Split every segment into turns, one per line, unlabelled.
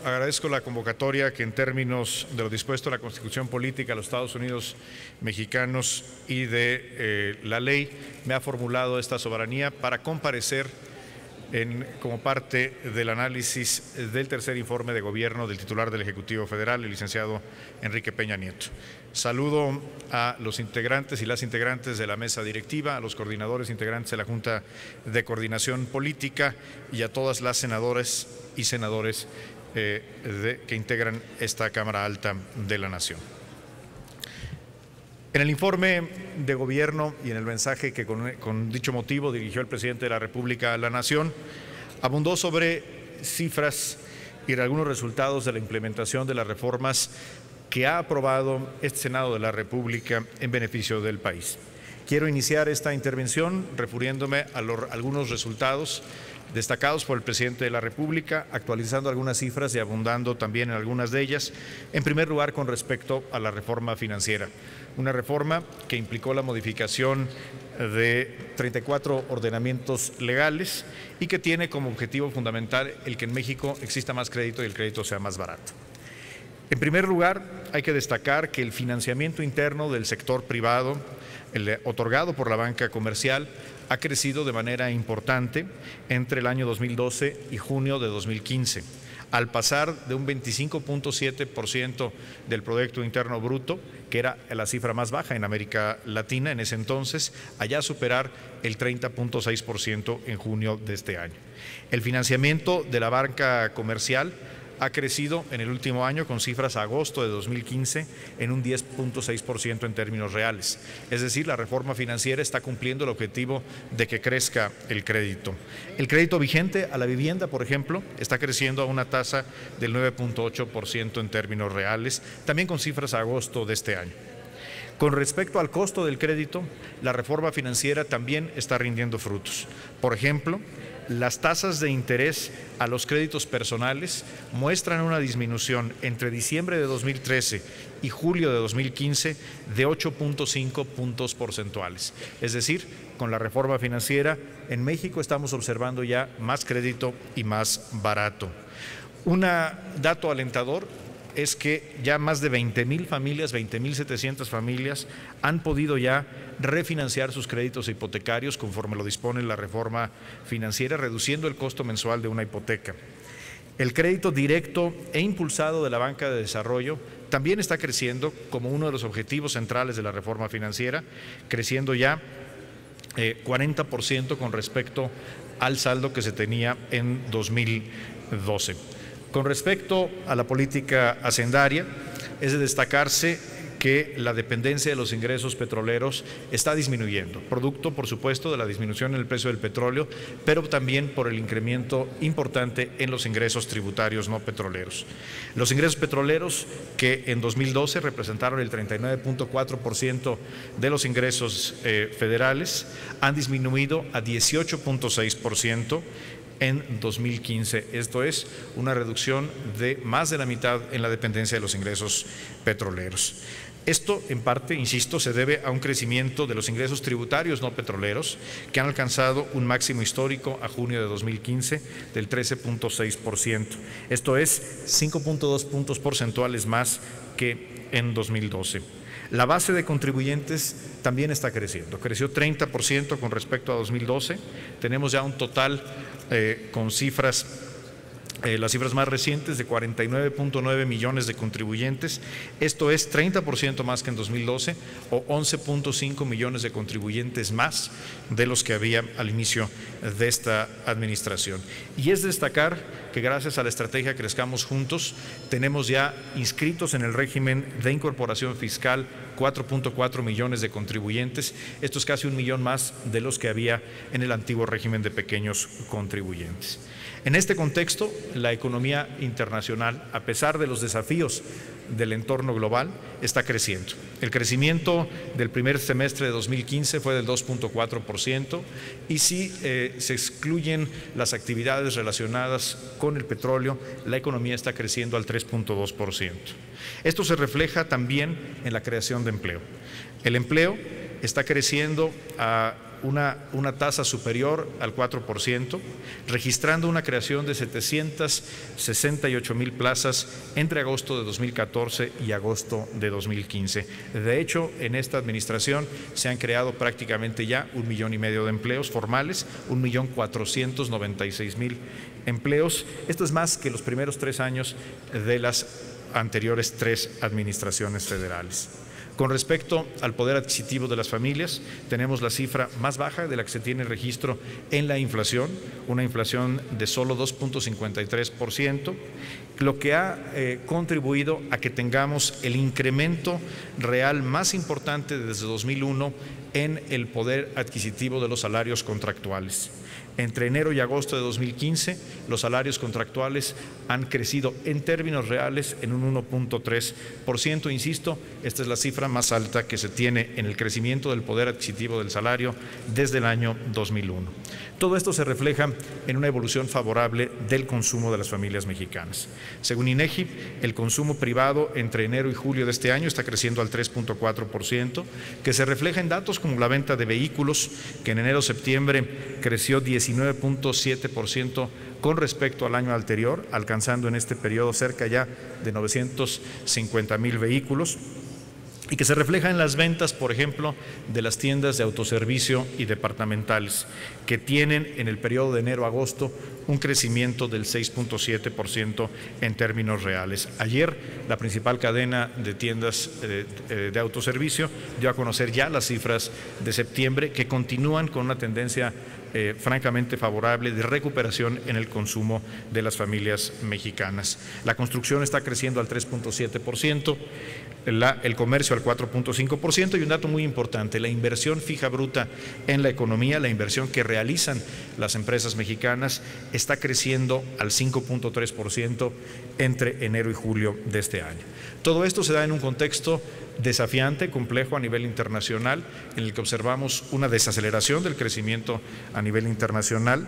agradezco la convocatoria que en términos de lo dispuesto en la Constitución Política de los Estados Unidos Mexicanos y de la ley me ha formulado esta soberanía para comparecer como parte del análisis del tercer informe de gobierno del titular del Ejecutivo Federal, el licenciado Enrique Peña Nieto. Saludo a los integrantes y las integrantes de la mesa directiva, a los coordinadores integrantes de la Junta de Coordinación Política y a todas las senadoras y senadores que integran esta Cámara Alta de la Nación. En el informe de gobierno y en el mensaje que con dicho motivo dirigió el presidente de la República a la Nación, abundó sobre cifras y algunos resultados de la implementación de las reformas que ha aprobado este Senado de la República en beneficio del país. Quiero iniciar esta intervención refiriéndome a algunos resultados destacados por el presidente de la República, actualizando algunas cifras y abundando también en algunas de ellas. En primer lugar, con respecto a la reforma financiera, una reforma que implicó la modificación de 34 ordenamientos legales y que tiene como objetivo fundamental el que en México exista más crédito y el crédito sea más barato. En primer lugar, hay que destacar que el financiamiento interno del sector privado, el otorgado por la banca comercial, ha crecido de manera importante entre el año 2012 y junio de 2015, al pasar de un 25.7% del Producto Interno Bruto, que era la cifra más baja en América Latina en ese entonces, a ya superar el 30.6% en junio de este año. El financiamiento de la banca comercial ha crecido en el último año con cifras a agosto de 2015 en un 10.6% en términos reales. Es decir, la reforma financiera está cumpliendo el objetivo de que crezca el crédito. El crédito vigente a la vivienda, por ejemplo, está creciendo a una tasa del 9.8% en términos reales, también con cifras a agosto de este año. Con respecto al costo del crédito, la reforma financiera también está rindiendo frutos. Por ejemplo, las tasas de interés a los créditos personales muestran una disminución entre diciembre de 2013 y julio de 2015 de 8.5 puntos porcentuales. Es decir, con la reforma financiera en México estamos observando ya más crédito y más barato. Un dato alentador es que ya más de 20,000 familias, 20,700 familias han podido ya refinanciar sus créditos hipotecarios conforme lo dispone la reforma financiera, reduciendo el costo mensual de una hipoteca. El crédito directo e impulsado de la banca de desarrollo también está creciendo como uno de los objetivos centrales de la reforma financiera, creciendo ya 40% con respecto al saldo que se tenía en 2012. Con respecto a la política hacendaria, es de destacarse que la dependencia de los ingresos petroleros está disminuyendo, producto, por supuesto, de la disminución en el precio del petróleo, pero también por el incremento importante en los ingresos tributarios no petroleros. Los ingresos petroleros, que en 2012 representaron el 39.4% de los ingresos federales, han disminuido a 18.6%. en 2015. Esto es una reducción de más de la mitad en la dependencia de los ingresos petroleros. Esto, en parte, insisto, se debe a un crecimiento de los ingresos tributarios no petroleros que han alcanzado un máximo histórico a junio de 2015 del 13.6%. Esto es 5.2 puntos porcentuales más que en 2012. La base de contribuyentes también está creciendo, creció 30% con respecto a 2012. Tenemos ya un total con cifras, las cifras más recientes de 49.9 millones de contribuyentes. Esto es 30% más que en 2012 o 11.5 millones de contribuyentes más de los que había al inicio de esta administración. Y es destacar que gracias a la estrategia Crezcamos Juntos tenemos ya inscritos en el régimen de incorporación fiscal 4.4 millones de contribuyentes. Esto es casi 1 millón más de los que había en el antiguo régimen de pequeños contribuyentes. En este contexto, la economía internacional, a pesar de los desafíos del entorno global, está creciendo. El crecimiento del primer semestre de 2015 fue del 2.4% y si se excluyen las actividades relacionadas con el petróleo, la economía está creciendo al 3.2%. Esto se refleja también en la creación de empleo. El empleo está creciendo a una tasa superior al 4%, registrando una creación de 768,000 plazas entre agosto de 2014 y agosto de 2015. De hecho, en esta administración se han creado prácticamente ya 1,5 millones de empleos formales, 1,496,000 empleos. Esto es más que los primeros 3 años de las anteriores 3 administraciones federales. Con respecto al poder adquisitivo de las familias, tenemos la cifra más baja de la que se tiene registro en la inflación, una inflación de solo 2,53%, lo que ha contribuido a que tengamos el incremento real más importante desde 2001 en el poder adquisitivo de los salarios contractuales. Entre enero y agosto de 2015, los salarios contractuales han crecido en términos reales en un 1,3%. Insisto, esta es la cifra más alta que se tiene en el crecimiento del poder adquisitivo del salario desde el año 2001. Todo esto se refleja en una evolución favorable del consumo de las familias mexicanas. Según INEGI, el consumo privado entre enero y julio de este año está creciendo al 3,4%, que se refleja en datos como la venta de vehículos, que en enero-septiembre creció 19,7% con respecto al año anterior, alcanzando en este periodo cerca ya de 950,000 vehículos, y que se refleja en las ventas, por ejemplo, de las tiendas de autoservicio y departamentales, que tienen en el periodo de enero a agosto un crecimiento del 6,7% en términos reales. Ayer, la principal cadena de tiendas de autoservicio dio a conocer ya las cifras de septiembre, que continúan con una tendencia francamente favorable de recuperación en el consumo de las familias mexicanas. La construcción está creciendo al 3,7%, el comercio al 4,5%, y un dato muy importante, la inversión fija bruta en la economía, la inversión que realizan las empresas mexicanas, está creciendo al 5,3% entre enero y julio de este año. Todo esto se da en un contexto desafiante, complejo a nivel internacional, en el que observamos una desaceleración del crecimiento a nivel internacional,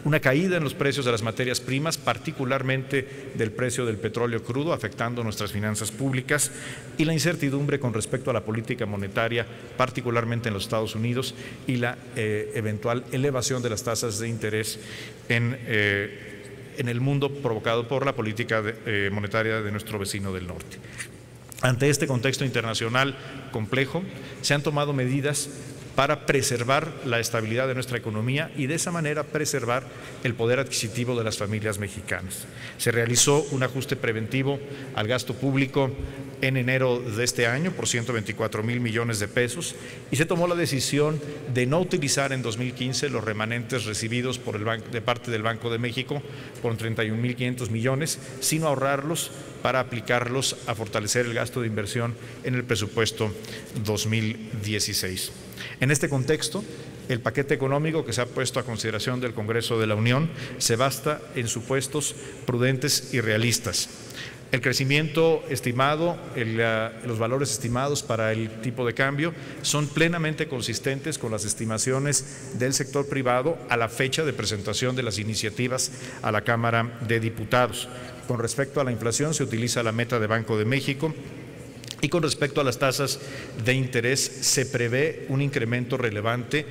una caída en los precios de las materias primas, particularmente del precio del petróleo crudo, afectando nuestras finanzas públicas, y la incertidumbre con respecto a la política monetaria, particularmente en los Estados Unidos, y la eventual elevación de las tasas de interés en el mundo provocado por la política monetaria de nuestro vecino del norte. Ante este contexto internacional complejo, se han tomado medidas para preservar la estabilidad de nuestra economía y de esa manera preservar el poder adquisitivo de las familias mexicanas. Se realizó un ajuste preventivo al gasto público en enero de este año por 124,000 millones de pesos y se tomó la decisión de no utilizar en 2015 los remanentes recibidos de parte del Banco de México por 31,500 millones, sino ahorrarlos para aplicarlos a fortalecer el gasto de inversión en el presupuesto 2016. En este contexto, el paquete económico que se ha puesto a consideración del Congreso de la Unión se basa en supuestos prudentes y realistas. El crecimiento estimado, los valores estimados para el tipo de cambio son plenamente consistentes con las estimaciones del sector privado a la fecha de presentación de las iniciativas a la Cámara de Diputados. Con respecto a la inflación, se utiliza la meta de Banco de México. Y con respecto a las tasas de interés, se prevé un incremento relevante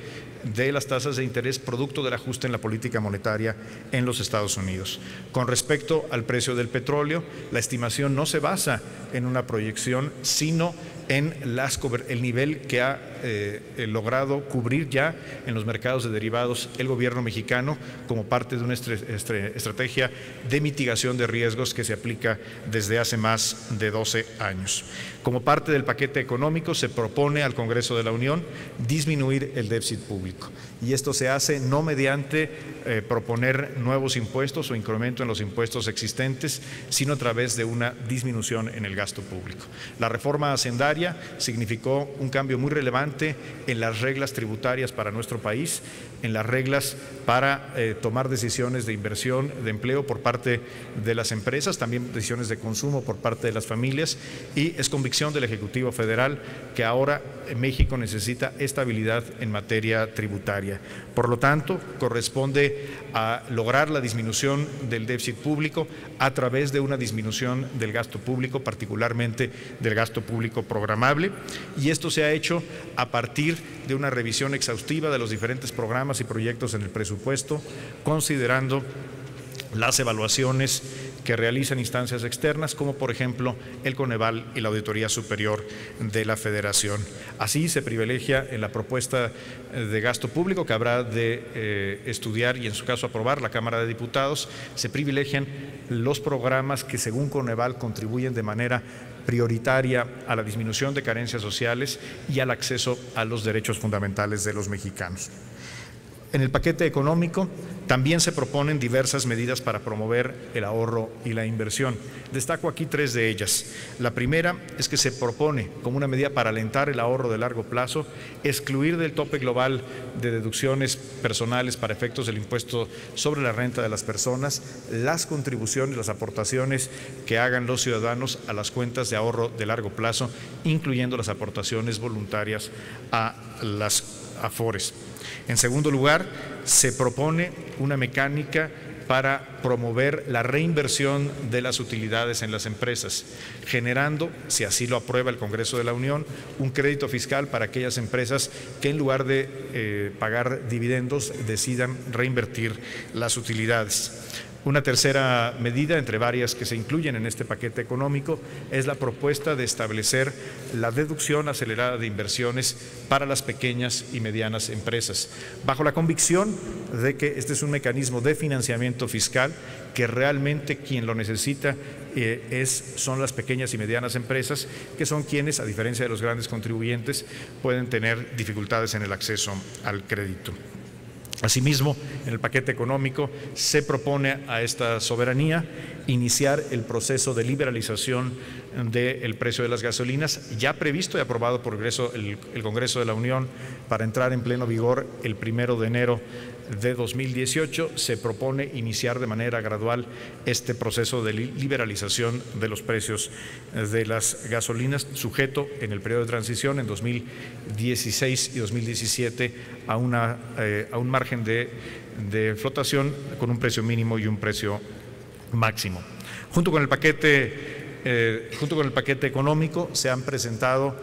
de las tasas de interés producto del ajuste en la política monetaria en los Estados Unidos. Con respecto al precio del petróleo, la estimación no se basa en una proyección, sino en el nivel que ha logrado cubrir ya en los mercados de derivados el gobierno mexicano como parte de una estrategia de mitigación de riesgos que se aplica desde hace más de 12 años. Como parte del paquete económico se propone al Congreso de la Unión disminuir el déficit público y esto se hace no mediante proponer nuevos impuestos o incremento en los impuestos existentes, sino a través de una disminución en el gasto público. La reforma hacendaria significó un cambio muy relevante en las reglas tributarias para nuestro país, en las reglas para tomar decisiones de inversión, de empleo por parte de las empresas, también decisiones de consumo por parte de las familias, y es convicción del Ejecutivo Federal que ahora México necesita estabilidad en materia tributaria. tributaria. Por lo tanto, corresponde a lograr la disminución del déficit público a través de una disminución del gasto público, particularmente del gasto público programable, y esto se ha hecho a partir de una revisión exhaustiva de los diferentes programas y proyectos en el presupuesto, considerando las evaluaciones que realizan instancias externas, como por ejemplo el Coneval y la Auditoría Superior de la Federación. Así se privilegia en la propuesta de gasto público que habrá de estudiar y en su caso aprobar la Cámara de Diputados, se privilegian los programas que según Coneval contribuyen de manera prioritaria a la disminución de carencias sociales y al acceso a los derechos fundamentales de los mexicanos. En el paquete económico también se proponen diversas medidas para promover el ahorro y la inversión. Destaco aquí 3 de ellas. La primera es que se propone, como una medida para alentar el ahorro de largo plazo, excluir del tope global de deducciones personales para efectos del impuesto sobre la renta de las personas las contribuciones, las aportaciones que hagan los ciudadanos a las cuentas de ahorro de largo plazo, incluyendo las aportaciones voluntarias a las AFORES. En segundo lugar, se propone una mecánica para promover la reinversión de las utilidades en las empresas, generando, si así lo aprueba el Congreso de la Unión, un crédito fiscal para aquellas empresas que en lugar de pagar dividendos decidan reinvertir las utilidades. Una tercera medida, entre varias que se incluyen en este paquete económico, es la propuesta de establecer la deducción acelerada de inversiones para las pequeñas y medianas empresas, bajo la convicción de que este es un mecanismo de financiamiento fiscal que realmente quien lo necesita son las pequeñas y medianas empresas, que son quienes, a diferencia de los grandes contribuyentes, pueden tener dificultades en el acceso al crédito. Asimismo, en el paquete económico se propone a esta soberanía iniciar el proceso de liberalización del precio de las gasolinas, ya previsto y aprobado por el Congreso de la Unión para entrar en pleno vigor el 1 de enero de 2018. Se propone iniciar de manera gradual este proceso de liberalización de los precios de las gasolinas, sujeto en el periodo de transición en 2016 y 2017 a un margen de flotación con un precio mínimo y un precio máximo. Junto con el paquete económico se han presentado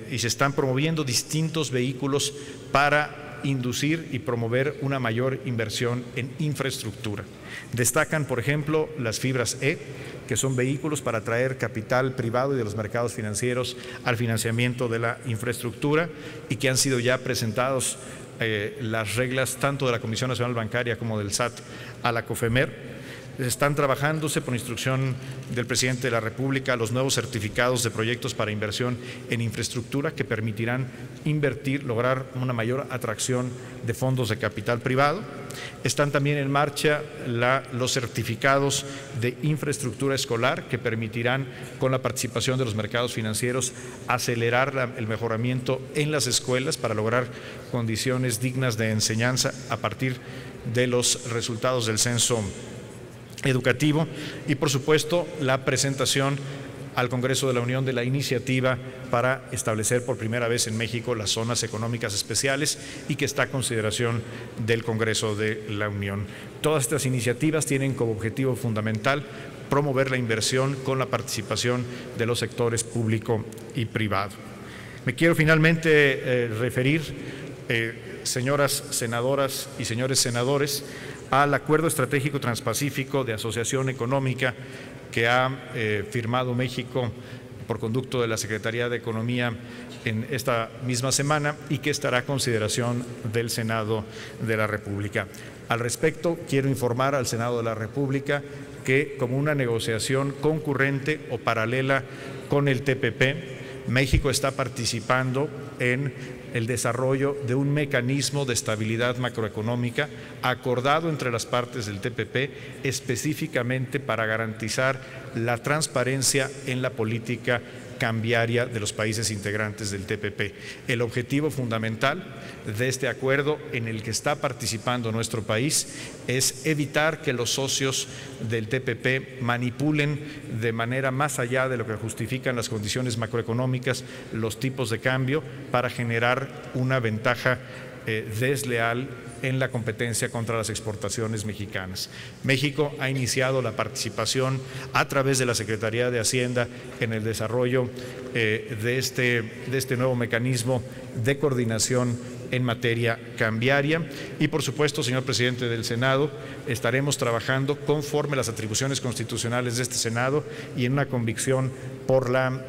y se están promoviendo distintos vehículos para inducir y promover una mayor inversión en infraestructura. Destacan, por ejemplo, las fibras E, que son vehículos para atraer capital privado y de los mercados financieros al financiamiento de la infraestructura y que han sido ya presentados las reglas tanto de la Comisión Nacional Bancaria como del SAT a la COFEMER. Están trabajándose por instrucción del presidente de la República los nuevos certificados de proyectos para inversión en infraestructura que permitirán lograr una mayor atracción de fondos de capital privado. Están también en marcha los certificados de infraestructura escolar que permitirán, con la participación de los mercados financieros, acelerar el mejoramiento en las escuelas para lograr condiciones dignas de enseñanza a partir de los resultados del censo educativo y, por supuesto, la presentación al Congreso de la Unión de la iniciativa para establecer por primera vez en México las zonas económicas especiales y que está a consideración del Congreso de la Unión. Todas estas iniciativas tienen como objetivo fundamental promover la inversión con la participación de los sectores público y privado. Me quiero finalmente referir, señoras senadoras y señores senadores, al Acuerdo Estratégico Transpacífico de Asociación Económica que ha firmado México por conducto de la Secretaría de Economía en esta misma semana y que estará a consideración del Senado de la República. Al respecto, quiero informar al Senado de la República que, como una negociación concurrente o paralela con el TPP, México está participando en el desarrollo de un mecanismo de estabilidad macroeconómica acordado entre las partes del TPP específicamente para garantizar la transparencia en la política cambiaria de los países integrantes del TPP. El objetivo fundamental de este acuerdo en el que está participando nuestro país es evitar que los socios del TPP manipulen de manera más allá de lo que justifican las condiciones macroeconómicas los tipos de cambio para generar una ventaja desleal en la competencia contra las exportaciones mexicanas. México ha iniciado la participación a través de la Secretaría de Hacienda en el desarrollo de este nuevo mecanismo de coordinación en materia cambiaria y, por supuesto, señor presidente del Senado, estaremos trabajando conforme las atribuciones constitucionales de este Senado y en una convicción por la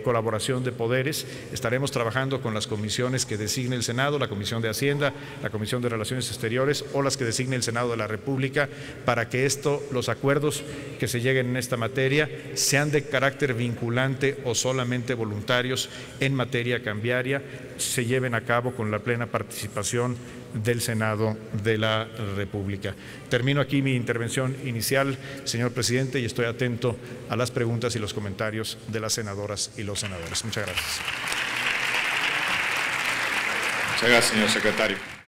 colaboración de poderes. Estaremos trabajando con las comisiones que designe el Senado, la Comisión de Hacienda, la Comisión de Relaciones Exteriores o las que designe el Senado de la República, para que los acuerdos que se lleguen en esta materia sean de carácter vinculante o solamente voluntarios en materia cambiaria, se lleven a cabo con la plena participación del Senado de la República. Termino aquí mi intervención inicial, señor presidente, y estoy atento a las preguntas y los comentarios de las senadoras y los senadores. Muchas gracias.
Muchas gracias, señor secretario.